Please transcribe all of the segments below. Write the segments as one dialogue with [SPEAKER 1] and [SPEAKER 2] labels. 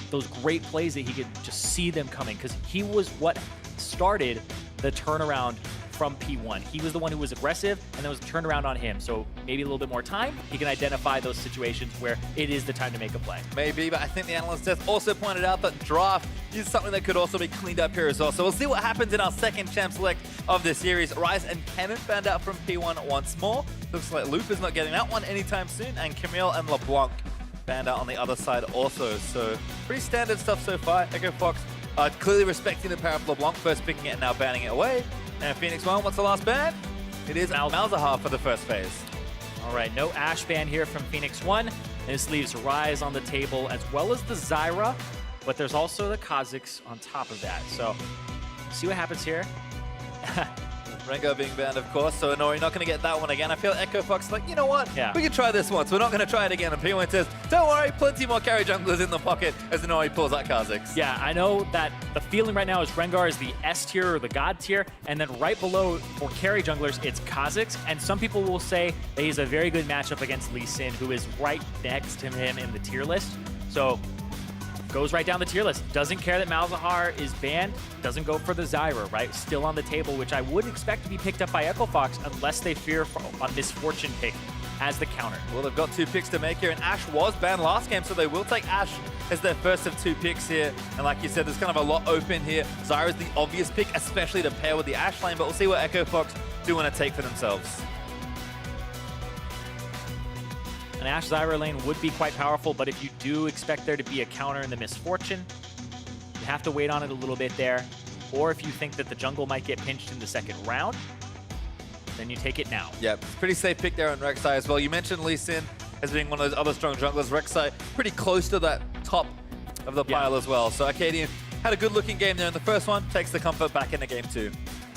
[SPEAKER 1] those great plays that he could just see them coming, because he was what started the turnaround from P1. He was the one who was aggressive, and there was a turnaround on him. So maybe a little bit more time, he can identify those situations where it is the time to make a play.
[SPEAKER 2] Maybe, but I think the analyst has also pointed out that draft is something that could also be cleaned up here as well. So we'll see what happens in our second champ select of the series. Ryze and Kennen banned out from P1 once more. Looks like Loop is not getting that one anytime soon, and Camille and LeBlanc banned out on the other side also. So pretty standard stuff so far. Echo Fox clearly respecting the power of LeBlanc, first picking it and now banning it away. And Phoenix1, what's the last ban? It is Malzahar for the first phase.
[SPEAKER 1] All right, no Ashe ban here from Phoenix1. And this leaves Ryze on the table, as well as the Zyra, but there's also the Kha'Zix on top of that. So, see what happens here.
[SPEAKER 2] Rengar being banned, of course, so Inori not going to get that one again. I feel Echo Fox like, you know what?
[SPEAKER 1] Yeah.
[SPEAKER 2] We can try this once. We're not going to try it again. And P1 says, don't worry, plenty more carry junglers in the pocket as Inori pulls out Kha'Zix.
[SPEAKER 1] Yeah, I know that the feeling right now is Rengar is the S tier or the God tier, and then right below for carry junglers, it's Kha'Zix. And some people will say that he's a very good matchup against Lee Sin, who is right next to him in the tier list. So, goes right down the tier list. Doesn't care that Malzahar is banned. Doesn't go for the Zyra, right? Still on the table, which I would expect to be picked up by Echo Fox unless they fear a misfortune pick as the counter.
[SPEAKER 2] Well, they've got 2 picks to make here, and Ashe was banned last game, so they will take Ashe as their first of 2 picks here. And like you said, there's kind of a lot open here. Zyra's the obvious pick, especially to pair with the Ashe lane, but we'll see what Echo Fox do want to take for themselves.
[SPEAKER 1] An Ashe Zyra lane would be quite powerful, but if you do expect there to be a counter in the misfortune, you have to wait on it a little bit there. Or if you think that the jungle might get pinched in the second round, then you take it now.
[SPEAKER 2] Yeah, pretty safe pick there on Rek'Sai as well. You mentioned Lee Sin as being one of those other strong junglers. Rek'Sai pretty close to that top of the pile as well. So Akaadian had a good looking game there in the first one, takes the comfort back into game 2.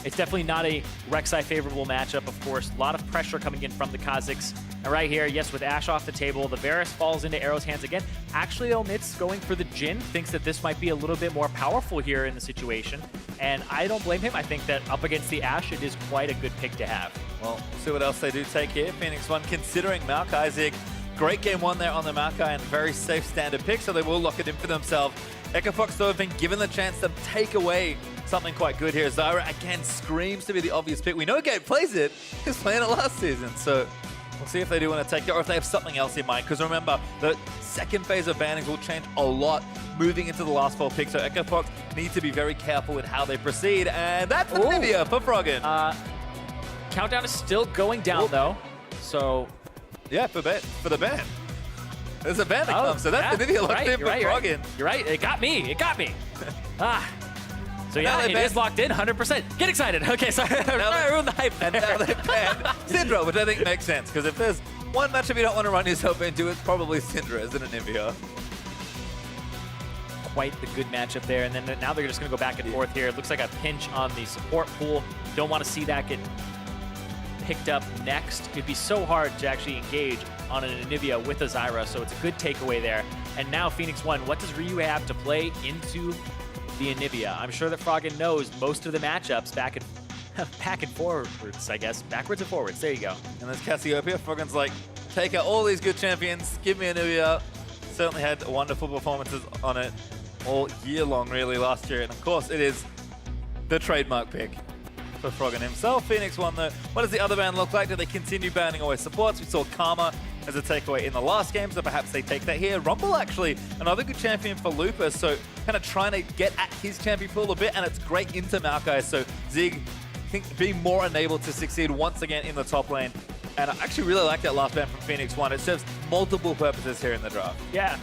[SPEAKER 1] It's definitely not a Rek'Sai favorable matchup, of course. A lot of pressure coming in from the Kha'Zix. And right here, yes, with Ashe off the table, the Varus falls into Arrow's hands again. Actually, omits going for the Jhin, thinks that this might be a little bit more powerful here in the situation. And I don't blame him. I think that up against the Ashe, it is quite a good pick to have.
[SPEAKER 2] Well, we'll see what else they do take here. Phoenix1 considering Maokai. Zig, great game 1 there on the Maokai and very safe standard pick, so they will lock it in for themselves. Echo Fox, though, have been given the chance to take away something quite good here. Zyra, again, screams to be the obvious pick. We know Gabe plays it. He was playing it last season, so we'll see if they do want to take it or if they have something else in mind. Because remember, the second phase of bannings will change a lot moving into the last 4 picks. So Echo Fox needs to be very careful with how they proceed. And that's Anivia for Froggen.
[SPEAKER 1] Countdown is still going down, though. So,
[SPEAKER 2] yeah, for the ban. There's a ban that comes, so that's Anivia locked in for Froggen.
[SPEAKER 1] You're right. It got me. It got me. So yeah, it is locked in, 100%. Get excited. Okay, sorry. I ruined the hype.
[SPEAKER 2] And now they banned Syndra, which I think makes sense, because if there's one matchup you don't want to run yourself into, it's probably Syndra, isn't it, Anivia?
[SPEAKER 1] Quite the good matchup there. And then now they're just going to go back and forth here. It looks like a pinch on the support pool. Don't want to see that get picked up next. It'd be so hard to actually engage on an Anivia with a Zyra, so it's a good takeaway there. And now Phoenix1, what does Ryu have to play into the Anivia? I'm sure that Froggen knows most of the matchups back and forwards, I guess. Backwards and forwards. There you go.
[SPEAKER 2] And there's Cassiopeia. Froggen's like, take out all these good champions. Give me Anivia. Certainly had wonderful performances on it all year long, really, last year. And of course, it is the trademark pick for Froggen himself. Phoenix1, though, what does the other ban look like? Do they continue banning away supports? We saw Karma as a takeaway in the last game, so perhaps they take that here. Rumble, actually, another good champion for Lupus, so kind of trying to get at his champion pool a bit, and it's great into Maokai, so Zig, I think, being more enabled to succeed once again in the top lane. And I actually really like that last ban from Phoenix1. It serves multiple purposes here in the draft.
[SPEAKER 1] Yeah.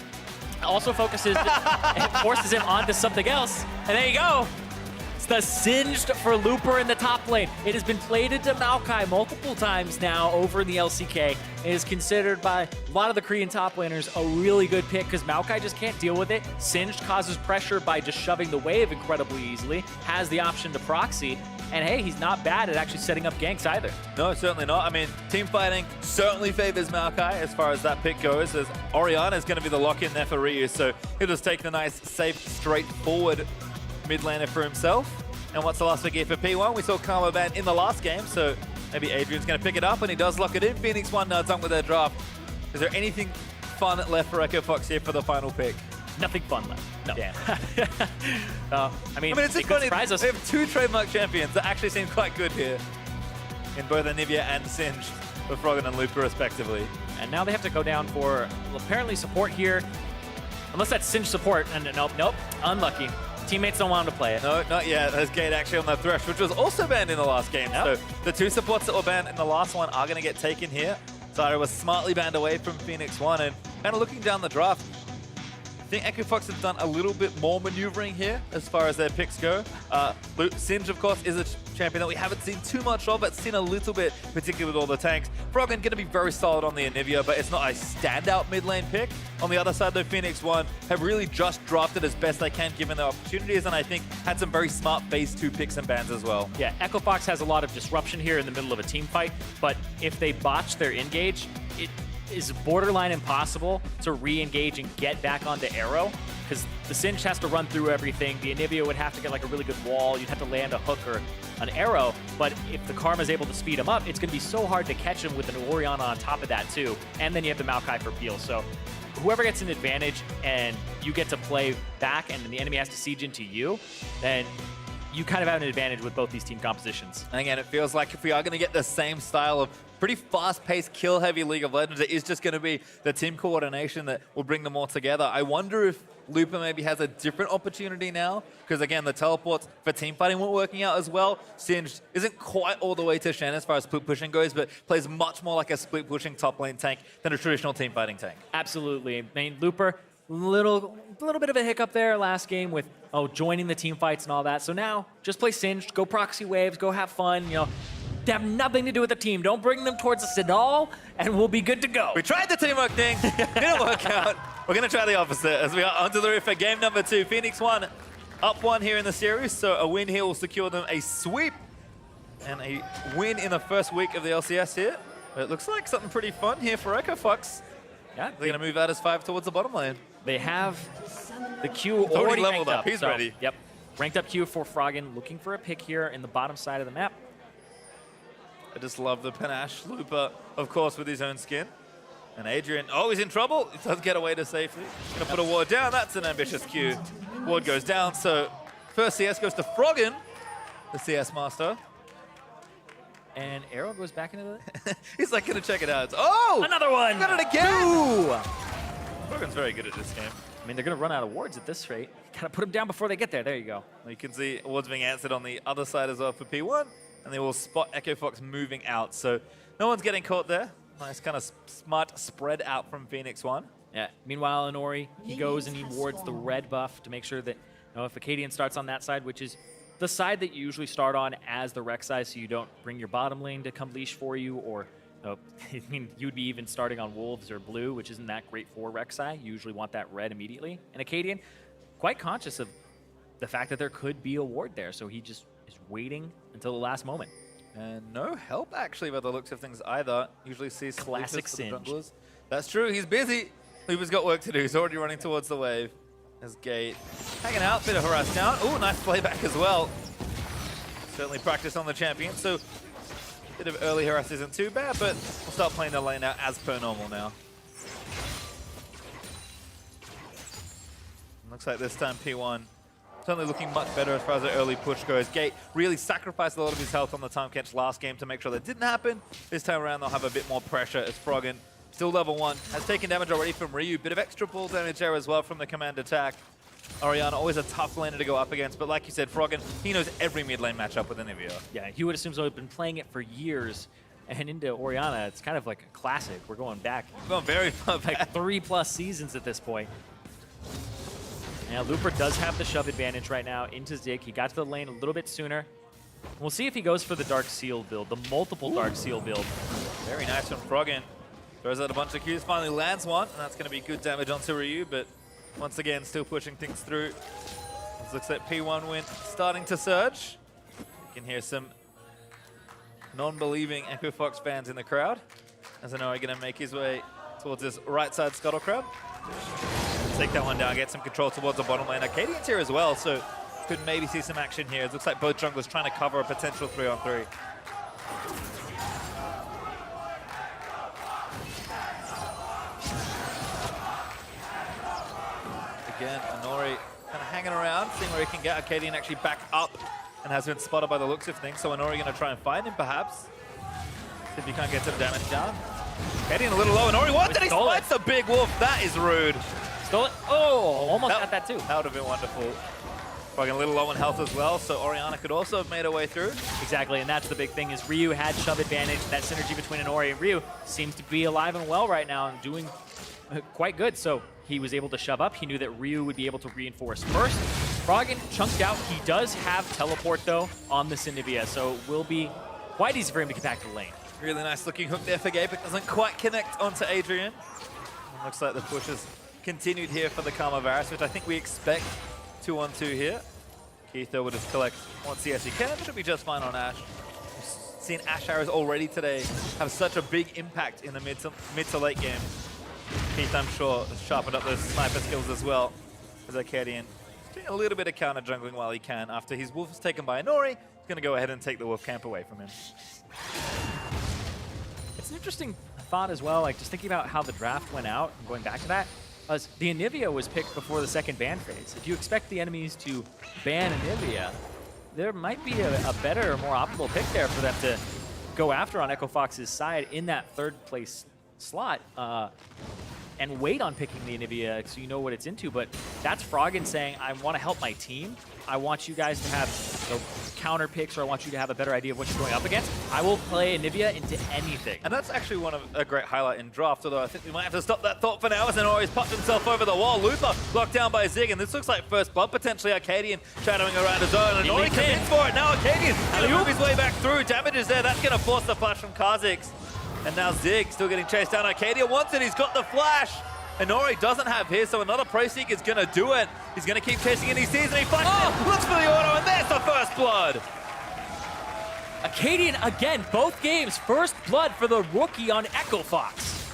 [SPEAKER 1] Also focuses, it forces him onto something else, and there you go. It's the singed for Looper in the top lane. It has been played into Maokai multiple times now over in the LCK. It is considered by a lot of the Korean top laners a really good pick because Maokai just can't deal with it. Singed causes pressure by just shoving the wave incredibly easily, has the option to proxy, and hey, he's not bad at actually setting up ganks either.
[SPEAKER 2] No, certainly not. I mean, team fighting certainly favors Maokai as far as that pick goes, as Orianna is going to be the lock-in there for Ryu, so he'll just take the nice, safe, straightforward mid laner for himself. And what's the last pick here for P1? We saw Karma ban in the last game, so maybe Adrian's going to pick it up, and he does lock it in. Phoenix1 done with their draft. Is there anything fun left for Echo Fox here for the final pick?
[SPEAKER 1] Nothing fun left. No. Damn. I mean,
[SPEAKER 2] it's
[SPEAKER 1] it
[SPEAKER 2] just
[SPEAKER 1] could
[SPEAKER 2] funny.
[SPEAKER 1] surprise us.
[SPEAKER 2] We have two trademark champions that actually seem quite good here in both Anivia and Singed for Froggen and Looper, respectively.
[SPEAKER 1] And now they have to go down for apparently support here. Unless that's Singed support. And nope. Unlucky. Teammates don't want him to play it.
[SPEAKER 2] No, not yet. There's Gate actually on the Thresh, which was also banned in the last game.
[SPEAKER 1] Yep.
[SPEAKER 2] So the two supports that were banned in the last one are going to get taken here. Zyra was smartly banned away from Phoenix1, and kind of looking down the draft, I think EchoFox have done a little bit more maneuvering here as far as their picks go. Singed, of course, is a champion that we haven't seen too much of, but seen a little bit, particularly with all the tanks. Froggen going to be very solid on the Anivia, but it's not a standout mid lane pick. On the other side, though, Phoenix1 have really just drafted as best they can given their opportunities, and I think had some very smart phase 2 picks and bans as well.
[SPEAKER 1] Yeah, EchoFox has a lot of disruption here in the middle of a team fight, but if they botch their engage, it is borderline impossible to re-engage and get back onto Arrow, because the Singed has to run through everything. The Anivia would have to get like a really good wall. You'd have to land a hook or an arrow, but if the Karma's able to speed him up, it's going to be so hard to catch him with an Orianna on top of that too. And then you have the Maokai for peel. So whoever gets an advantage and you get to play back and the enemy has to siege into you, then you kind of have an advantage with both these team compositions.
[SPEAKER 2] And again, it feels like if we are going to get the same style of pretty fast-paced, kill-heavy League of Legends, it is just going to be the team coordination that will bring them all together. I wonder if Looper maybe has a different opportunity now, because again, the teleports for team fighting weren't working out as well. Singed isn't quite all the way to Shen as far as split pushing goes, but plays much more like a split pushing top lane tank than a traditional team fighting tank.
[SPEAKER 1] Absolutely. I mean, Looper, little bit of a hiccup there last game with joining the team fights and all that. So now just play Singed, go proxy waves, go have fun. They have nothing to do with the team. Don't bring them towards us at all, and we'll be good to go.
[SPEAKER 2] We tried the teamwork thing, didn't work out. We're going to try the opposite as we are onto the roof for game number 2. Phoenix1 up 1 here in the series, so a win here will secure them a sweep and a win in the first week of the LCS here. But it looks like something pretty fun here for EchoFox.
[SPEAKER 1] Yeah,
[SPEAKER 2] They're going to move out as 5 towards the bottom lane.
[SPEAKER 1] they have the Q
[SPEAKER 2] already
[SPEAKER 1] already
[SPEAKER 2] leveled
[SPEAKER 1] ranked
[SPEAKER 2] up. He's ready.
[SPEAKER 1] Yep, ranked up Q for Froggen, looking for a pick here in the bottom side of the map.
[SPEAKER 2] I just love the panache. Looper, of course, with his own skin. And Adrian, he's in trouble. He does get away to safety. Gonna put a ward down. That's an ambitious Q. Ward goes down, so first CS goes to Froggen, the CS master.
[SPEAKER 1] And Arrow goes back into the...
[SPEAKER 2] He's like, gonna check it out.
[SPEAKER 1] Another one!
[SPEAKER 2] Got it again!
[SPEAKER 1] Ooh.
[SPEAKER 2] Froggen's very good at this game.
[SPEAKER 1] I mean, they're going to run out of wards at this rate. Gotta put them down before they get there. There you go.
[SPEAKER 2] You can see wards being answered on the other side as well for P1. And they will spot EchoFox moving out. So no one's getting caught there. Nice kind of smart spread out from Phoenix1.
[SPEAKER 1] Yeah. Meanwhile, Inori, he goes and he wards the red buff to make sure that if Akaadian starts on that side, which is the side that you usually start on as the Rek'Sai, so you don't bring your bottom lane to come leash for you, or I mean, you'd be even starting on Wolves or Blue, which isn't that great for Rek'Sai. You usually want that red immediately. And Akaadian, quite conscious of the fact that there could be a ward there, so he just is waiting until the last moment.
[SPEAKER 2] And no help, actually, by the looks of things either. Usually sees
[SPEAKER 1] Classic Singe.
[SPEAKER 2] That's true, he's busy. Looper's got work to do. He's already running towards the wave. As Gate hanging out, bit of harass down. Oh, nice playback as well. Certainly practice on the champion, so bit of early harass isn't too bad, but we'll start playing the lane out as per normal now. Looks like this time P1 certainly looking much better as far as the early push goes. Gate really sacrificed a lot of his health on the time catch last game to make sure that didn't happen. This time around, they'll have a bit more pressure as Froggen, still level 1, has taken damage already from Ryu. Bit of extra ball damage there as well from the command attack. Orianna, always a tough laner to go up against, but like you said, Froggen, he knows every mid lane matchup with Anivia.
[SPEAKER 1] Yeah, you would assume so. He's been playing it for years, and into Orianna, it's kind of like a classic. We're going back.
[SPEAKER 2] We're going very far back.
[SPEAKER 1] Like 3+ seasons at this point. Now, Looper does have the shove advantage right now into Zig. He got to the lane a little bit sooner. We'll see if he goes for the Dark Seal build, the multiple Dark Seal build.
[SPEAKER 2] Very nice from Froggen. Throws out a bunch of Qs, finally lands one, and that's going to be good damage onto Ryu, but once again, still pushing things through. This looks like P1 win starting to surge. You can hear some non-believing EchoFox fans in the crowd, as Inori going to make his way towards this right side scuttle crowd. Take that one down, get some control towards the bottom lane. Akaadian's here as well, so could maybe see some action here. It looks like both junglers trying to cover a potential 3-on-3. again, Inori kind of hanging around, seeing where he can get. Akaadian actually back up and has been spotted by the looks of things. So Inori going to try and find him, perhaps. See if he can't get some damage down. Akaadian a little low. Inori, what did he spite the big wolf? That is rude.
[SPEAKER 1] Stole it. Oh, almost got that too.
[SPEAKER 2] That would have been wonderful. Froggen a little low on health as well, so Orianna could also have made her way through.
[SPEAKER 1] Exactly, and that's the big thing is Ryu had shove advantage. That synergy between Inori and Ryu seems to be alive and well right now and doing quite good. So he was able to shove up. He knew that Ryu would be able to reinforce first. Froggen chunked out. He does have teleport though on the Anivia, so it will be quite easy for him to get back to the lane.
[SPEAKER 2] Really nice looking hook there for Gabe. It doesn't quite connect onto Adrian. And looks like the push has continued here for the Karma Varus, which I think we expect 2-on-2 here. Keith will just collect one CS he can. Should be just fine on Ashe. We've seen Ashe arrows already today have such a big impact in the mid to late game. Keith, I'm sure, has sharpened up those sniper skills as well. As Akaadian doing a little bit of counter jungling while he can. After his wolf is taken by Inori, he's going to go ahead and take the wolf camp away from him.
[SPEAKER 1] It's an interesting thought as well, like just thinking about how the draft went out and going back to that. The Anivia was picked before the second ban phase. If you expect the enemies to ban Anivia, there might be a better or more optimal pick there for them to go after on Echo Fox's side in that third place slot and wait on picking the Anivia so you know what it's into. But that's Froggen saying, I want to help my team. I want you guys to have counter picks, or I want you to have a better idea of what you're going up against. I will play Anivia into anything.
[SPEAKER 2] And that's actually one of a great highlight in draft, although I think we might have to stop that thought for now as Inori's popped himself over the wall. Looper blocked down by Zig, and this looks like first blood, potentially Akaadian shadowing around his own. And Inori commits for it. Now Akaadian going to move his way back through. Damage is there. That's going to force the flash from Kha'Zix. And now Zig still getting chased down. Akaadian wants it. He's got the flash. Inori doesn't have his, so another Pro Seek is going to do it. He's going to keep chasing and he sees and he flashes. Oh! Looks for the auto, and there's the first blood.
[SPEAKER 1] Akaadian again, both games, first blood for the rookie on Echo Fox.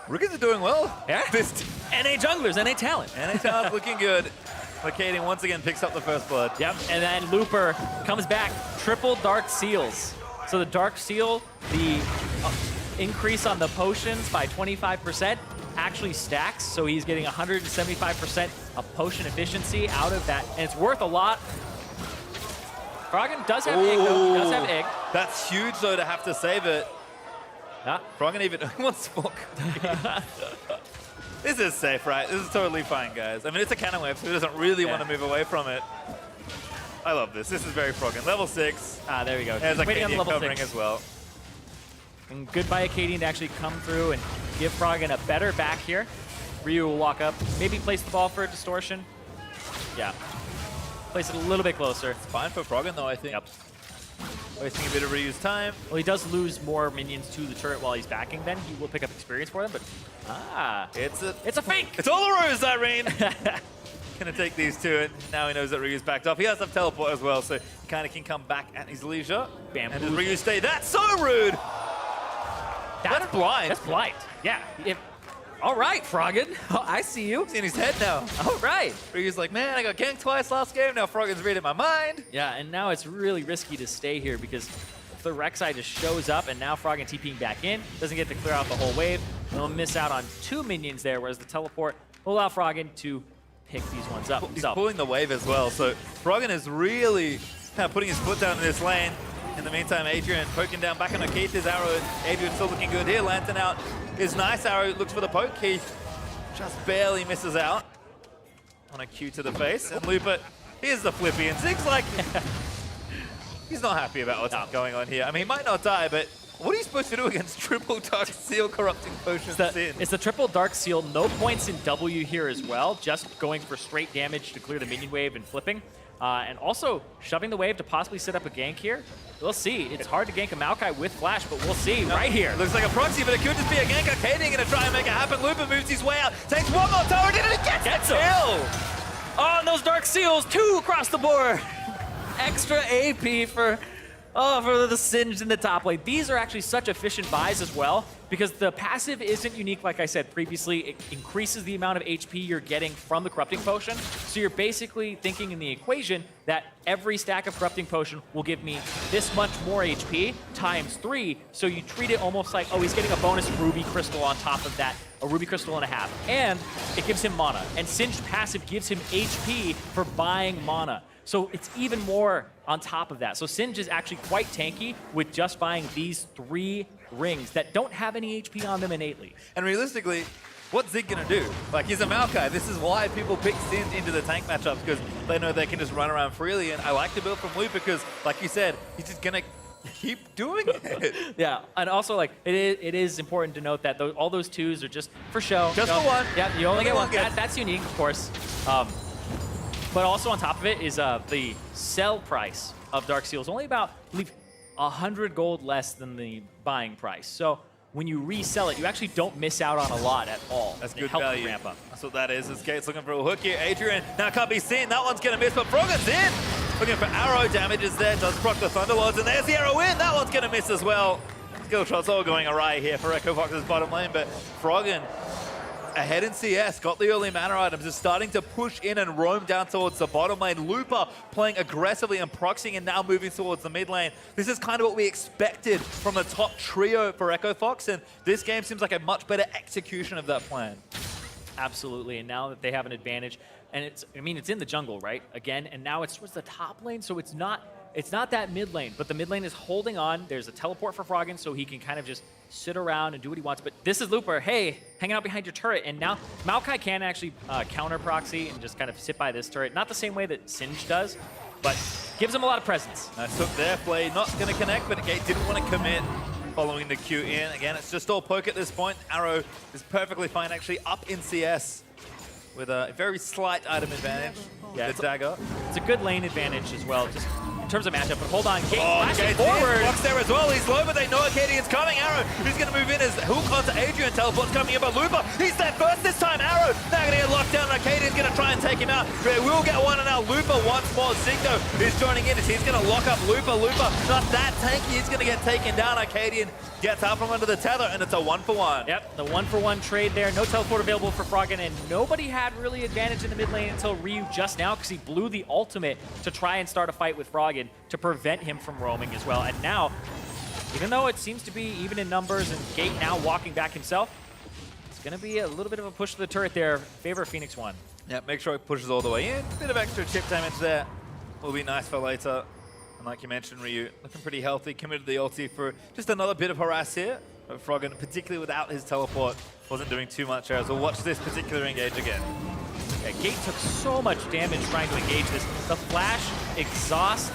[SPEAKER 2] Rookies are doing well.
[SPEAKER 1] Yeah. NA junglers, NA talent.
[SPEAKER 2] NA talent looking good. Akaadian once again picks up the first blood.
[SPEAKER 1] Yep, and then Looper comes back, triple Dark Seals. So the Dark Seal, the increase on the potions by 25%, actually stacks, so he's getting 175% of potion efficiency out of that, and it's worth a lot. Froggen does have egg, though. He does have egg.
[SPEAKER 2] That's huge, though, to have to save it.
[SPEAKER 1] Yeah.
[SPEAKER 2] Froggen even wants smoke. This is safe, right? This is totally fine, guys. I mean, it's a cannon wave, so he doesn't really want to move away from it. I love this. This is very Froggen. Level 6.
[SPEAKER 1] Ah, there we go.
[SPEAKER 2] There's
[SPEAKER 1] Waiting on
[SPEAKER 2] Akaadian
[SPEAKER 1] level
[SPEAKER 2] covering
[SPEAKER 1] 6
[SPEAKER 2] as well.
[SPEAKER 1] And good by Akaadian to actually come through and give Froggen a better back here. Ryu will walk up, maybe place the ball for a distortion. Yeah. Place it a little bit closer.
[SPEAKER 2] It's fine for Froggen, though, I think.
[SPEAKER 1] Yep.
[SPEAKER 2] Wasting a bit of Ryu's time.
[SPEAKER 1] Well, he does lose more minions to the turret while he's backing then. He will pick up experience for them, but
[SPEAKER 2] It's
[SPEAKER 1] a fake!
[SPEAKER 2] It's all a ruse, Zirene! Gonna take these two, and now he knows that Ryu's backed off. He has some teleport as well, so he kind of can come back at his leisure.
[SPEAKER 1] Bam.
[SPEAKER 2] And does Ryu stay? That's so rude! That's blind.
[SPEAKER 1] That's blind. Yeah. All right, Froggen. Oh, I see you.
[SPEAKER 2] He's in his head now.
[SPEAKER 1] All right.
[SPEAKER 2] Ryu's like, man, I got ganked twice last game. Now Froggen's reading my mind.
[SPEAKER 1] Yeah, and now it's really risky to stay here because if the Rek'Sai just shows up and now Froggen TPing back in, doesn't get to clear out the whole wave, he'll miss out on 2 minions there, whereas the teleport will allow Froggen to pick these ones up
[SPEAKER 2] He's
[SPEAKER 1] himself.
[SPEAKER 2] pulling the wave as well, so Froggen is really kind of putting his foot down in this lane. In the meantime, Adrian poking down back on Keith. His arrow, Adrian still looking good here. Lantern out. His nice arrow looks for the poke. Keith just barely misses out on a Q to the face. And Looper, here's the flippy. And Zig's like, he's not happy about what's going on here. I mean, he might not die, but what are you supposed to do against triple Dark Seal corrupting potions?
[SPEAKER 1] It's the triple Dark Seal. No points in W here as well. Just going for straight damage to clear the minion wave and flipping. And also shoving the wave to possibly set up a gank here. We'll see. It's hard to gank a Maokai with flash, but we'll see right here.
[SPEAKER 2] Looks like a proxy, but it could just be a gank. Akaadian gonna try and make it happen. Looper moves his way out, takes one more tower, and it gets the kill.
[SPEAKER 1] Oh, and those Dark Seals, 2 across the board. Extra AP for the Singed in the top lane. These are actually such efficient buys as well because the passive isn't unique, like I said previously. It increases the amount of HP you're getting from the Corrupting Potion. So you're basically thinking in the equation that every stack of Corrupting Potion will give me this much more HP times 3. So you treat it almost like, oh, he's getting a bonus Ruby Crystal on top of that, a Ruby Crystal and a half. And it gives him mana. And Singed passive gives him HP for buying mana. So it's even more on top of that. So Singed is actually quite tanky with just buying these 3 rings that don't have any HP on them innately.
[SPEAKER 2] And realistically, what's Zig gonna do? Like, he's a Maokai. This is why people pick Singed into the tank matchups, because they know they can just run around freely. And I like the build from Luke because, like you said, he's just gonna keep doing it.
[SPEAKER 1] Yeah, and also like it is important to note that all those 2s are just for show.
[SPEAKER 2] Just for one.
[SPEAKER 1] Yeah, you only get one. That's unique, of course. But also on top of it is the sell price of Dark Seal is only about, I believe, 100 gold less than the buying price. So when you resell it, you actually don't miss out on a lot at all.
[SPEAKER 2] That's good
[SPEAKER 1] help
[SPEAKER 2] value.
[SPEAKER 1] Ramp up.
[SPEAKER 2] That's what that is. This Gate's looking for a hook here. Adrian now can't be seen. That one's going to miss, but Froggen's in. Looking for arrow damages there. Does proc the Thunderlords, and there's the arrow in. That one's going to miss as well. Skill shots all going awry here for Echo Fox's bottom lane, but Froggen ahead in CS, got the early mana items, is starting to push in and roam down towards the bottom lane. Looper playing aggressively and proxying and now moving towards the mid lane. This is kind of what we expected from the top trio for Echo Fox, and this game seems like a much better execution of that plan.
[SPEAKER 1] Absolutely, and now that they have an advantage, and it's in the jungle, right? Again, and now it's towards the top lane, so it's not that mid lane, but the mid lane is holding on. There's a teleport for Froggen, so he can kind of just sit around and do what he wants. But this is Looper, hey, hanging out behind your turret, and now Maokai can actually counter proxy and just kind of sit by this turret. Not the same way that Singed does, but gives him a lot of presence.
[SPEAKER 2] Nice hook there, Flay not going to connect, but Gate didn't want to commit following the Q in. Again, it's just all poke at this point. Arrow is perfectly fine, actually up in CS with a very slight item advantage.
[SPEAKER 1] Yeah,
[SPEAKER 2] the dagger.
[SPEAKER 1] It's a good lane advantage as well, just in terms of matchup. But hold on, Gate flashing
[SPEAKER 2] Gate's
[SPEAKER 1] forward.
[SPEAKER 2] Blocks there as well. He's low, but they know Akaadian's coming. Arrow, who's going to move in as hook onto Adrian. Teleport's coming in, but Looper, he's there first this time. Arrow, now going to get locked down, and Akaadian's going to try and take him out. They will get one, and now Looper once more. Zigno is joining in as he's going to lock up Looper. Looper, not that tanky. He's going to get taken down. Akaadian gets out from under the tether, and it's a 1-for-1.
[SPEAKER 1] Yep, the 1-for-1 trade there. No teleport available for Froggen, and nobody had really advantage in the mid lane until Ryu just now, because he blew the ultimate to try and start a fight with Froggen to prevent him from roaming as well. And now, even though it seems to be even in numbers and Gate now walking back himself, it's going to be a little bit of a push to the turret there in favor of Phoenix1.
[SPEAKER 2] Yeah, make sure he pushes all the way in. Bit of extra chip damage there will be nice for later. And like you mentioned, Ryu looking pretty healthy, committed the ulti for just another bit of harass here. But Froggen, particularly without his teleport, wasn't doing too much as we'll watch this particular engage again.
[SPEAKER 1] Yeah, Gate took so much damage trying to engage this. The flash, exhaust,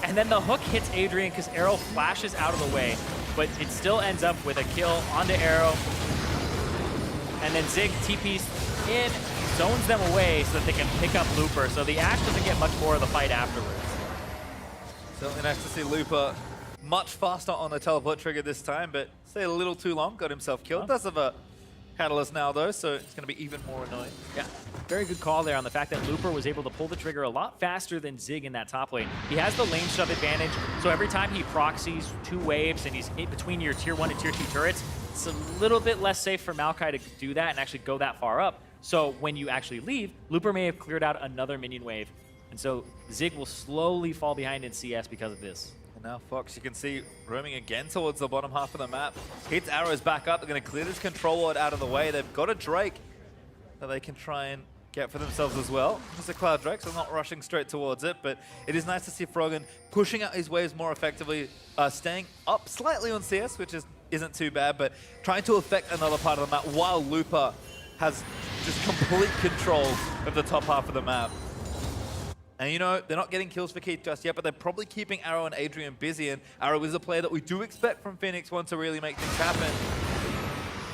[SPEAKER 1] and then the hook hits Adrian because Arrow flashes out of the way, but it still ends up with a kill onto Arrow. And then Zig TP's in, zones them away so that they can pick up Looper. So the Ashe doesn't get much more of the fight afterwards.
[SPEAKER 2] Certainly nice to see Looper much faster on the teleport trigger this time, but stayed a little too long, got himself killed. Does have a catalyst now though, so it's going to be even more annoying.
[SPEAKER 1] Yeah, very good call there on the fact that Looper was able to pull the trigger a lot faster than Zig in that top lane. He has the lane shove advantage, so every time he proxies 2 waves and he's in between your tier 1 and tier 2 turrets, it's a little bit less safe for Maokai to do that and actually go that far up. So when you actually leave, Looper may have cleared out another minion wave, and so Zig will slowly fall behind in CS because of this.
[SPEAKER 2] And now Fox, you can see, roaming again towards the bottom half of the map. Hits arrows back up. They're going to clear this control ward out of the way. They've got a Drake that they can try and get for themselves as well. It's a Cloud Drake, so not rushing straight towards it, but it is nice to see Froggen pushing out his waves more effectively, staying up slightly on CS, which isn't too bad, but trying to affect another part of the map while Looper has just complete control of the top half of the map. And you know, they're not getting kills for Keith just yet, but they're probably keeping Arrow and Adrian busy, and Arrow is a player that we do expect from Phoenix1 to really make things happen.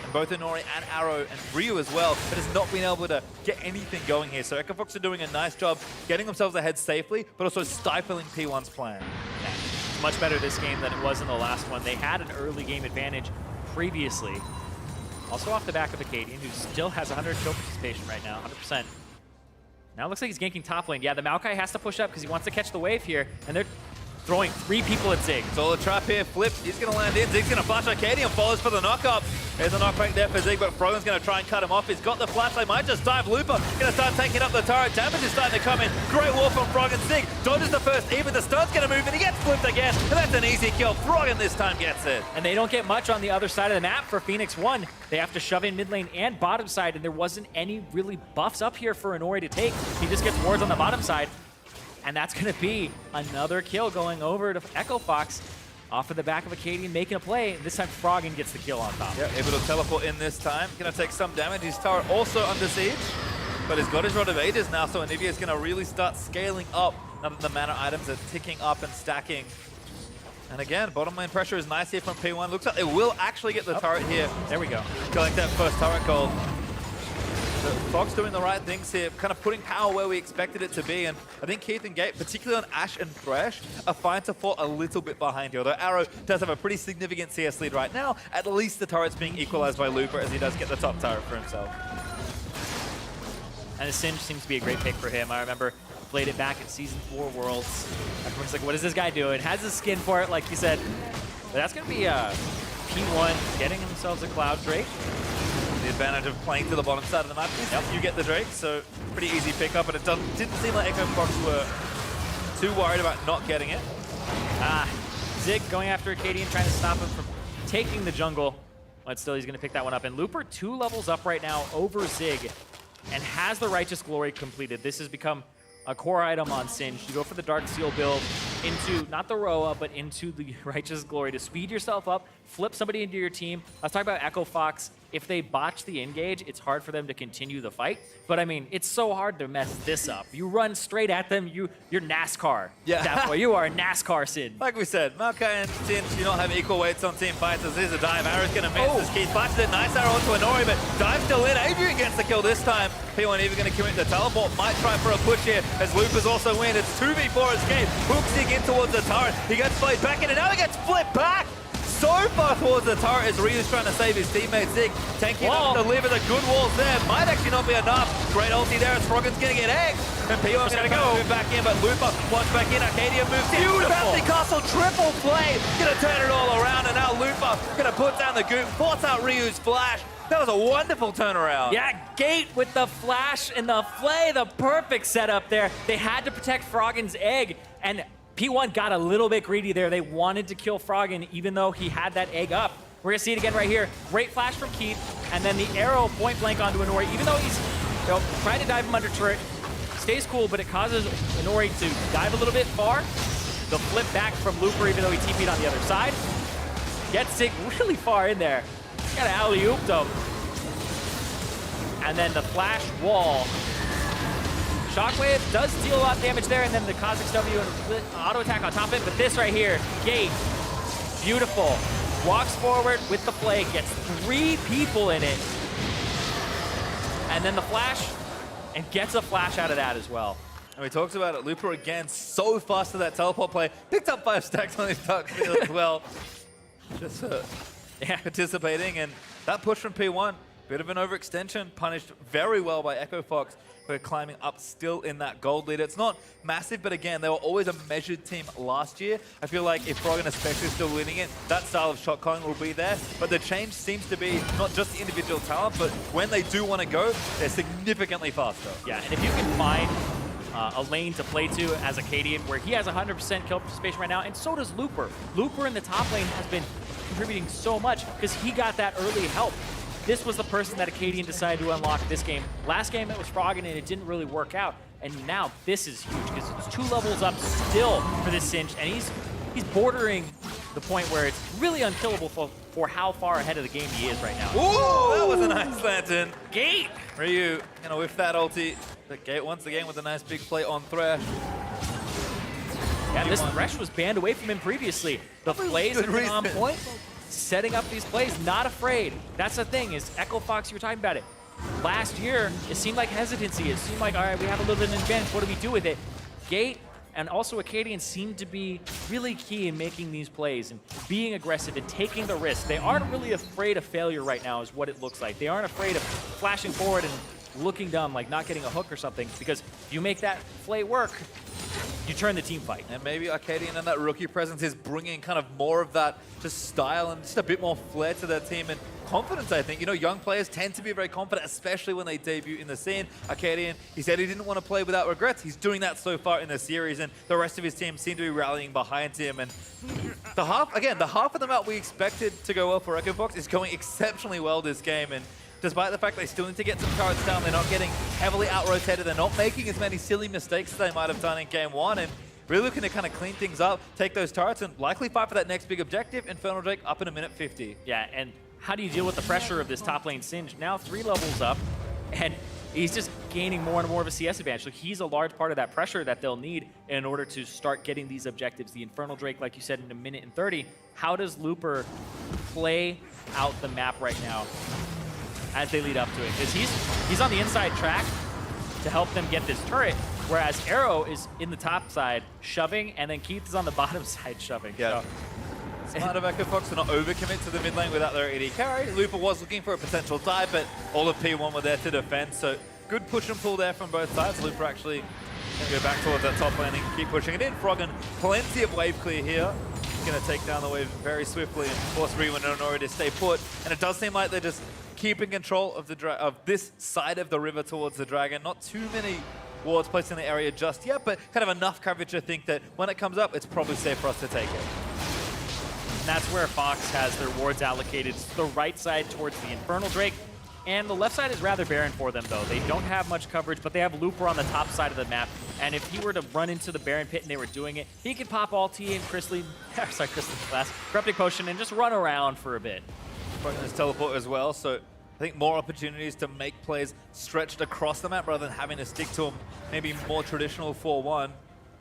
[SPEAKER 2] And both Inori and Arrow and Ryu as well, but has not been able to get anything going here. So Echo Fox are doing a nice job getting themselves ahead safely, but also stifling P1's plan.
[SPEAKER 1] Yeah, it's much better this game than it was in the last one. They had an early game advantage previously. Also off the back of Akaadian, who still has 100 kill participation right now, 100%. Now it looks like he's ganking top lane. Yeah, the Maokai has to push up because he wants to catch the wave here, and they're throwing 3 people at Zig.
[SPEAKER 2] So the trap here, flip, he's going to land in. Zig's going to flash Akaadian, follows for the knock-up. There's a knockback there for Zig, but Froggen's going to try and cut him off. He's got the flash, they might just dive. Looper going to start taking up the turret. Damage is starting to come in. Great wall from Froggen. Zig dodges the first, even the stun's going to move, and he gets flipped again. And that's an easy kill. Froggen this time gets it.
[SPEAKER 1] And they don't get much on the other side of the map for Phoenix1. They have to shove in mid lane and bottom side, and there wasn't any really buffs up here for Inori to take. He just gets wards on the bottom side. And that's going to be another kill going over to Echo Fox off of the back of Akaadian making a play. This time Froggen gets the kill on top.
[SPEAKER 2] Yep, able to teleport in this time. Going to take some damage. His turret also under siege, but he's got his Rod of Ages now, so Anivia is going to really start scaling up now that the mana items are ticking up and stacking. And again, bottom lane pressure is nice here from P1. Looks like they will actually get the turret here.
[SPEAKER 1] There we go.
[SPEAKER 2] Collect that first turret goal. So Fox doing the right things here, kind of putting power where we expected it to be. And I think Keith and Gate, particularly on Ashe and Thresh, are fine to fall a little bit behind here. Although Arrow does have a pretty significant CS lead right now, at least the turret's being equalized by Looper as he does get the top turret for himself.
[SPEAKER 1] And the Singe seems to be a great pick for him. I remember played it back at Season 4 Worlds. Everyone's like, what is this guy doing? Has the skin for it, like you said. But that's going to be P1 getting themselves a Cloud Drake.
[SPEAKER 2] The advantage of playing to the bottom side of the map is you get the Drake, so pretty easy pickup, and it didn't seem like Echo Fox were too worried about not getting it.
[SPEAKER 1] Zig going after Akaadian, trying to stop him from taking the jungle, but still he's going to pick that one up. And Looper 2 levels up right now over Zig and has the Righteous Glory completed. This has become a core item on Singe. You go for the Dark Seal build into, not the Roa, but into the Righteous Glory to speed yourself up, flip somebody into your team. I was talking about Echo Fox. If they botch the engage, it's hard for them to continue the fight. But I mean, it's so hard to mess this up. You run straight at them, you're NASCAR.
[SPEAKER 2] Yeah.
[SPEAKER 1] That's why you are NASCAR, Sid.
[SPEAKER 2] Like we said, Maokai and Singe do not have equal weights on team fights, as there's a dive. Arrow's going to miss this. Keith flashes it, nice arrow onto Inori, but dive still in. Adrian gets the kill this time. P1 even going to commit the teleport, might try for a push here, as Loopers also win. It's 2v4 escape. Hooks dig in towards the turret. He gets played back in, and now he gets flipped back. So far towards the turret as Ryu's trying to save his teammate Zig. Tanking up, deliver the good walls there. Might actually not be enough. Great ulti there as Froggen's going to get egged. And P1's going to move back in, but Looper wants back in. Akaadian moves in. Bouncy Castle, triple play. Going to turn it all around, and now Looper going to put down the goop, force out Ryu's flash. That was a wonderful turnaround.
[SPEAKER 1] Yeah, Gate with the flash and the flay, the perfect setup there. They had to protect Froggen's egg, and P1 got a little bit greedy there. They wanted to kill Froggen even though he had that egg up. We're gonna see it again right here. Great flash from Keith, and then the arrow point blank onto Inori. Even though he's trying to dive him under turret, stays cool, but it causes Inori to dive a little bit far. The flip back from Looper even though he TP'd on the other side. Gets Zig really far in there. Got an alley-oop though. And then the flash wall. Shockwave does deal a lot of damage there, and then the Kha'Zix W and auto attack on top of it. But this right here, Gate, beautiful. Walks forward with the play, gets 3 people in it. And then the flash, and gets a flash out of that as well.
[SPEAKER 2] And we talked about it, Looper again, so fast to that teleport play. Picked up 5 stacks on his Dark Seal as well. Just participating, and that push from P1, bit of an overextension, punished very well by Echo Fox. We're climbing up still in that gold lead. It's not massive, but again, they were always a measured team last year. I feel like if Froggen especially is still winning it, that style of shot calling will be there. But the change seems to be not just the individual talent, but when they do want to go, they're significantly faster.
[SPEAKER 1] Yeah, and if you can find a lane to play to as Akaadian, where he has 100% kill participation right now, and so does Looper. Looper in the top lane has been contributing so much because he got that early help. This was the person that Akaadian decided to unlock this game. Last game it was Froggen and it didn't really work out. And now this is huge because it's 2 levels up still for this Singe, and he's bordering the point where it's really unkillable for how far ahead of the game he is right now.
[SPEAKER 2] Ooh, that was a nice lantern.
[SPEAKER 1] Gate!
[SPEAKER 2] Ryu, with that ulti, the Gate once again with a nice big play on Thresh.
[SPEAKER 1] Yeah, this Thresh was banned away from him previously. The plays have been on point. Setting up these plays, not afraid. That's the thing, is Echo Fox, you were talking about it. Last year, it seemed like hesitancy. It seemed like, all right, we have a little bit of an advantage. What do we do with it? Gate and also Akaadian seem to be really key in making these plays and being aggressive and taking the risk. They aren't really afraid of failure right now is what it looks like. They aren't afraid of flashing forward and looking dumb, like not getting a hook or something, because if you make that play work, you turn the team fight.
[SPEAKER 2] And maybe Akaadian and that rookie presence is bringing kind of more of that just style and just a bit more flair to their team and confidence, I think. You know, young players tend to be very confident, especially when they debut in the scene. Akaadian, he said he didn't want to play without regrets. He's doing that so far in the series, and the rest of his team seem to be rallying behind him. And the half of the map we expected to go well for EchoFox is going exceptionally well this game. And despite the fact they still need to get some turrets down, they're not getting heavily out-rotated, they're not making as many silly mistakes as they might have done in game one, and really looking to kind of clean things up, take those turrets, and likely fight for that next big objective. Infernal Drake up in a minute 50.
[SPEAKER 1] Yeah, and how do you deal with the pressure of this top lane Singed? Now 3 levels up, and he's just gaining more and more of a CS advantage. So he's a large part of that pressure that they'll need in order to start getting these objectives. The Infernal Drake, like you said, in a minute and 30. How does Looper play out the map right now as they lead up to it? Because he's on the inside track to help them get this turret, whereas Arrow is in the top side shoving, and then Keith is on the bottom side shoving.
[SPEAKER 2] Yeah.
[SPEAKER 1] So.
[SPEAKER 2] Smart of EchoFox to not overcommit to the mid lane without their AD carry. Looper was looking for a potential dive, but all of P1 were there to defend, so good push and pull there from both sides. Looper actually going to go back towards that top lane and keep pushing it in. Froggen, plenty of wave clear here. He's going to take down the wave very swiftly and force Rewan and Inori to stay put. And it does seem like they're just keeping control of this side of the river towards the dragon. Not too many wards placed in the area just yet, but kind of enough coverage to think that when it comes up, it's probably safe for us to take it.
[SPEAKER 1] And that's where Fox has their wards allocated. It's the right side towards the Infernal Drake. And the left side is rather barren for them, though. They don't have much coverage, but they have Looper on the top side of the map. And if he were to run into the Baron Pit and they were doing it, he could pop ulti and Crystal Class, Corrupting Potion, and just run around for a bit.
[SPEAKER 2] Froggen is teleport as well, so I think more opportunities to make plays stretched across the map rather than having to stick to them, maybe more traditional 4-1.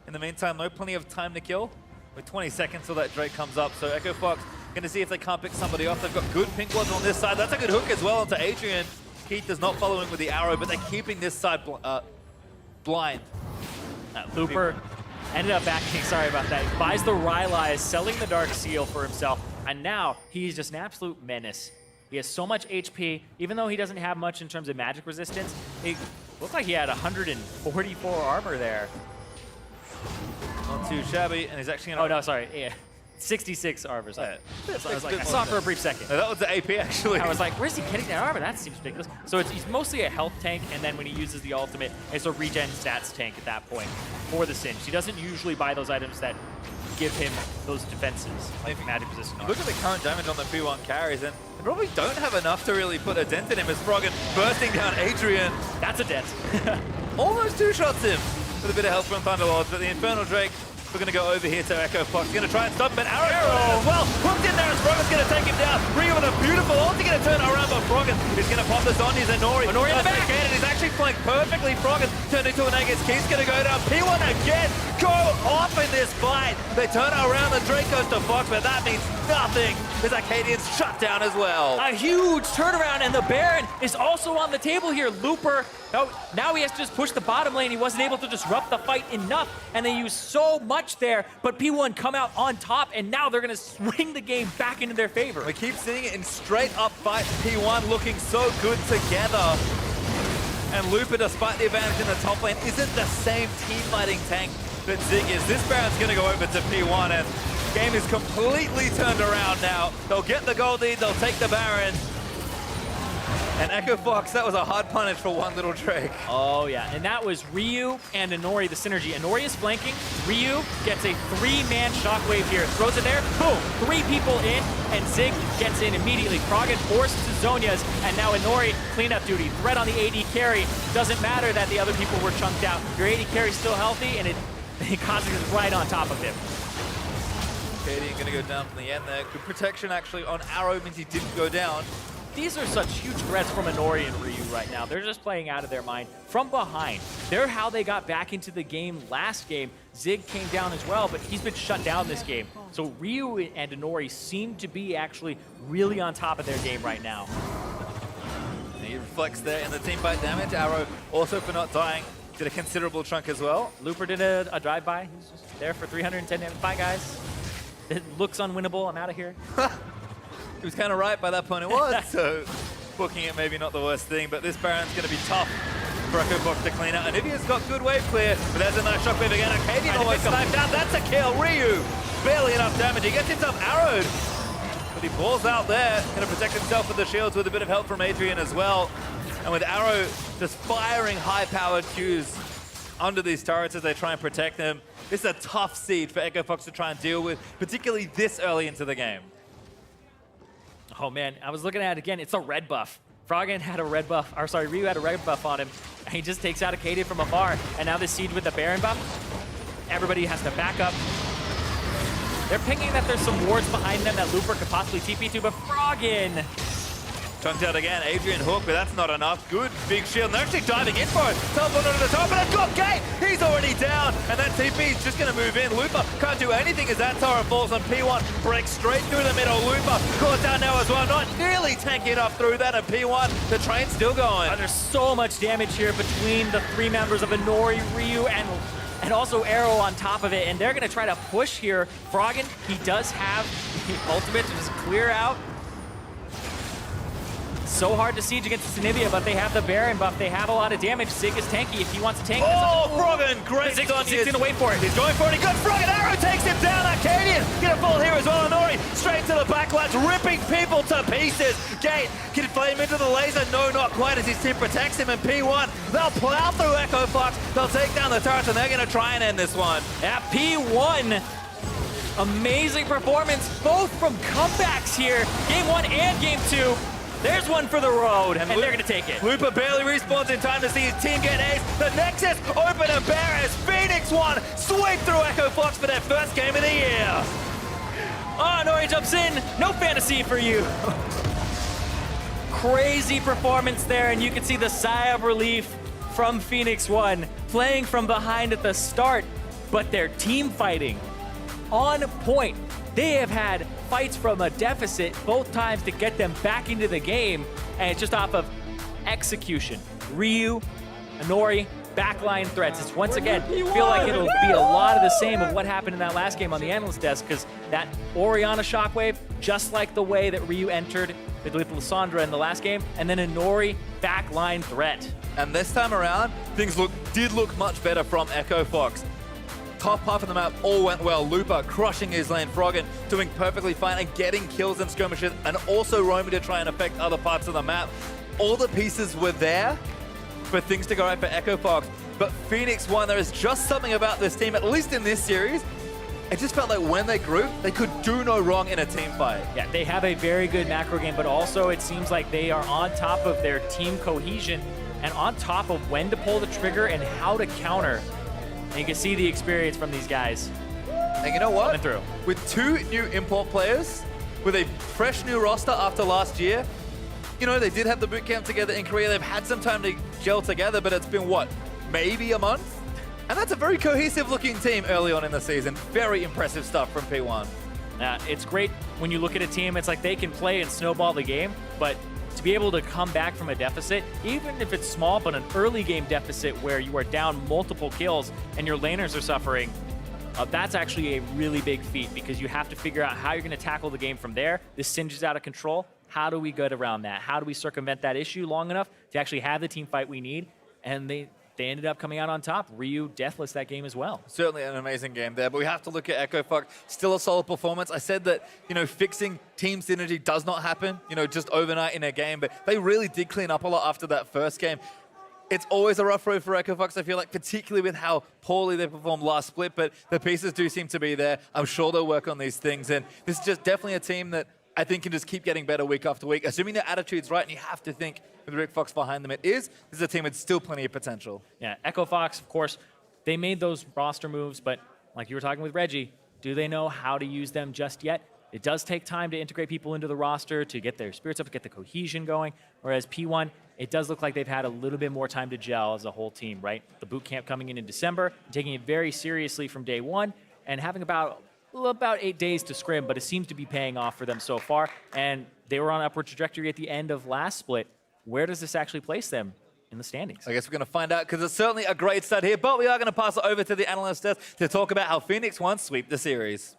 [SPEAKER 2] In the meantime, though, plenty of time to kill. With 20 seconds till that Drake comes up, so EchoFox going to see if they can't pick somebody off. They've got good pink ones on this side. That's a good hook as well onto Adrian. Keith is not following with the arrow, but they're keeping this side blind.
[SPEAKER 1] Looper ended up backing, sorry about that. He buys the Rylai, selling the Dark Seal for himself, and now he's just an absolute menace. He has so much HP, even though he doesn't have much in terms of magic resistance. It looked like he had 144 armor there.
[SPEAKER 2] Not too shabby, and he's actually going to...
[SPEAKER 1] Oh, no, sorry. Yeah. 66 armor. So
[SPEAKER 2] Yeah.
[SPEAKER 1] I was like, I saw it for a brief second.
[SPEAKER 2] No, that was the AP, actually.
[SPEAKER 1] I was like, where's he getting that armor? That seems ridiculous. So he's mostly a health tank, and then when he uses the ultimate, it's a regen stats tank at that point for the Singe. He doesn't usually buy those items that give him those defenses, like magic resistant armor.
[SPEAKER 2] Look at the current damage on the P1 carries, and they probably don't have enough to really put a dent in him as Froggen bursting down Adrian.
[SPEAKER 1] That's a dent.
[SPEAKER 2] Almost two-shots him with a bit of help from Thunderlords, but the Infernal Drake, we're going to go over here to EchoFox. Going to try and stop him, but Arrow as well. Hooked in there as Froggen's going to take him down. Ryu with a beautiful ulti going to turn around, but Froggen is going to pop this on his Inori.
[SPEAKER 1] Inori in the back.
[SPEAKER 2] Again, and he's actually flanked perfectly. Froggen turned into an Aegis. He's going to go down. P1 again. Go off in this fight. They turn around. The Drake goes to Fox, but that means nothing. His Akaadian's shut down as well.
[SPEAKER 1] A huge turnaround, and the Baron is also on the table here. Looper, now he has to just push the bottom lane. He wasn't able to disrupt the fight enough, and they used so much there, but P1 come out on top, and now they're going to swing the game back into their favor.
[SPEAKER 2] We keep seeing it in straight up fights. P1 looking so good together. And Looper, despite the advantage in the top lane, isn't the same team fighting tank that Zig is. This Baron's going to go over to P1, and game is completely turned around now. They'll get the gold lead, they'll take the Baron. And EchoFox, that was a hard punish for one little Drake.
[SPEAKER 1] Oh yeah, and that was Ryu and Inori, the synergy. Inori is flanking, Ryu gets a 3-man shockwave here, throws it there, boom, 3 people in, and Zig gets in immediately. Froggen forced to Zhonya's, and now Inori, cleanup duty, threat on the AD carry. Doesn't matter that the other people were chunked out. Your AD carry's still healthy, and Kha'Zix is right on top of him.
[SPEAKER 2] Akaadian going to go down from the end there. Good protection actually on Arrow, means he didn't go down.
[SPEAKER 1] These are such huge threats from Inori and Ryu right now. They're just playing out of their mind from behind. They're how they got back into the game last game. Zig came down as well, but he's been shut down this game. So Ryu and Inori seem to be actually really on top of their game right now.
[SPEAKER 2] And he reflects there in the team fight damage. Arrow also for not dying did a considerable chunk as well.
[SPEAKER 1] Looper did a drive-by. He's just there for 310 damage. Bye, guys. It looks unwinnable. I'm out of here.
[SPEAKER 2] He was kind of right by that point it was, so booking it maybe not the worst thing, but this Baron's going to be tough for Echo to clean out. Anivia's got good wave clear, but there's a nice shockwave again. Akaadian almost sniped out. That's a kill. Ryu, barely enough damage. He gets himself arrowed, but he balls out there. Going to protect himself with the shields with a bit of help from Adrian as well. And with Arrow just firing high-powered Qs under these turrets as they try and protect them. This is a tough seed for Echo Fox to try and deal with, particularly this early into the game.
[SPEAKER 1] Oh man, I was looking at it again. It's a red buff. Froggen had a red buff, or sorry, Ryu had a red buff on him. And he just takes out Akaadian from afar. And now this siege with the Baron buff, everybody has to back up. They're pinging that there's some wards behind them that Looper could possibly TP to, but Froggen
[SPEAKER 2] Chunked out again, Adrian hook, but that's not enough. Good big shield, and they're actually diving in for it. Teleport onto the top, and they've got Gate! He's already down, and that TP is just going to move in. Looper can't do anything as that tower falls on P1. Breaks straight through the middle. Looper caught down now as well. Not nearly tanky enough through that, and P1, the train's still going.
[SPEAKER 1] There's so much damage here between the three members of Inori, Ryu, and also Arrow on top of it, and they're going to try to push here. Froggen, he does have the ultimate to just clear out. So hard to siege against Anivia, but they have the Baron buff. They have a lot of damage. Zig is tanky if he wants to tank.
[SPEAKER 2] Oh, Froggen, great
[SPEAKER 1] Zig's
[SPEAKER 2] on
[SPEAKER 1] going to wait for it.
[SPEAKER 2] He's going for it. He got Froggen. Arrow takes him down. Akaadian gonna fall here as well. Inori straight to the backlines, ripping people to pieces. Gate can flame into the laser. No, not quite as his team protects him. And P1, they'll plow through Echo Fox. They'll take down the turrets, and they're gonna try and end this one.
[SPEAKER 1] At P1, amazing performance, both from comebacks here. Game 1 and Game 2. There's one for the road, and they're going to take it.
[SPEAKER 2] Looper barely respawns in time to see his team get ace. The Nexus open and bare as Phoenix1 sweep through Echo Fox for their first game of the year.
[SPEAKER 1] Oh, Inori jumps in. No fantasy for you. Crazy performance there, and you can see the sigh of relief from Phoenix1, playing from behind at the start, but their team fighting on point. They have had fights from a deficit both times to get them back into the game, and it's just off of execution. Ryu, Inori, backline threats. It's once again, feel like it'll be a lot of the same of what happened in that last game on the analyst desk, because that Orianna shockwave, just like the way that Ryu entered with Lissandra in the last game, and then Inori backline threat.
[SPEAKER 2] And this time around, things did look much better from Echo Fox. Top half of the map all went well. Looper crushing his lane. Froggen doing perfectly fine and getting kills and skirmishes, and also roaming to try and affect other parts of the map. All the pieces were there for things to go right for Echo Fox. But Phoenix1, there is just something about this team, at least in this series, it just felt like when they grouped, they could do no wrong in a team fight.
[SPEAKER 1] Yeah, they have a very good macro game, but also it seems like they are on top of their team cohesion and on top of when to pull the trigger and how to counter. And you can see the experience from these guys.
[SPEAKER 2] And you know what?
[SPEAKER 1] Coming through.
[SPEAKER 2] With two new import players, with a fresh new roster after last year, you know, they did have the boot camp together in Korea. They've had some time to gel together, but it's been, what, maybe a month? And that's a very cohesive looking team early on in the season. Very impressive stuff from P1.
[SPEAKER 1] It's great when you look at a team, it's like they can play and snowball the game, but to be able to come back from a deficit, even if it's small, but an early game deficit where you are down multiple kills and your laners are suffering, that's actually a really big feat, because you have to figure out how you're going to tackle the game from there. This Singe is out of control. How do we get around that? How do we circumvent that issue long enough to actually have the team fight we need? And they ended up coming out on top. Ryu deathless that game as well.
[SPEAKER 2] Certainly an amazing game there, but we have to look at Echo Fox. Still a solid performance. I said that, you know, fixing team synergy does not happen, you know, just overnight in a game, but they really did clean up a lot after that first game. It's always a rough road for Echo Fox, I feel like, particularly with how poorly they performed last split, but the pieces do seem to be there. I'm sure they'll work on these things, and this is just definitely a team that I think can just keep getting better week after week, assuming their attitude's right, and you have to think with Rick Fox behind them, this is a team with still plenty of potential.
[SPEAKER 1] Yeah, Echo Fox, of course, they made those roster moves, but like you were talking with Reggie, do they know how to use them just yet? It does take time to integrate people into the roster, to get their spirits up, to get the cohesion going, whereas P1, it does look like they've had a little bit more time to gel as a whole team, right? The boot camp coming in December, taking it very seriously from day one, and having about 8 days to scrim, but it seems to be paying off for them so far. And they were on an upward trajectory at the end of last split. Where does this actually place them in the standings?
[SPEAKER 2] I guess we're going to find out, because it's certainly a great start here, but we are going to pass it over to the analyst desk to talk about how Phoenix1 sweep the series.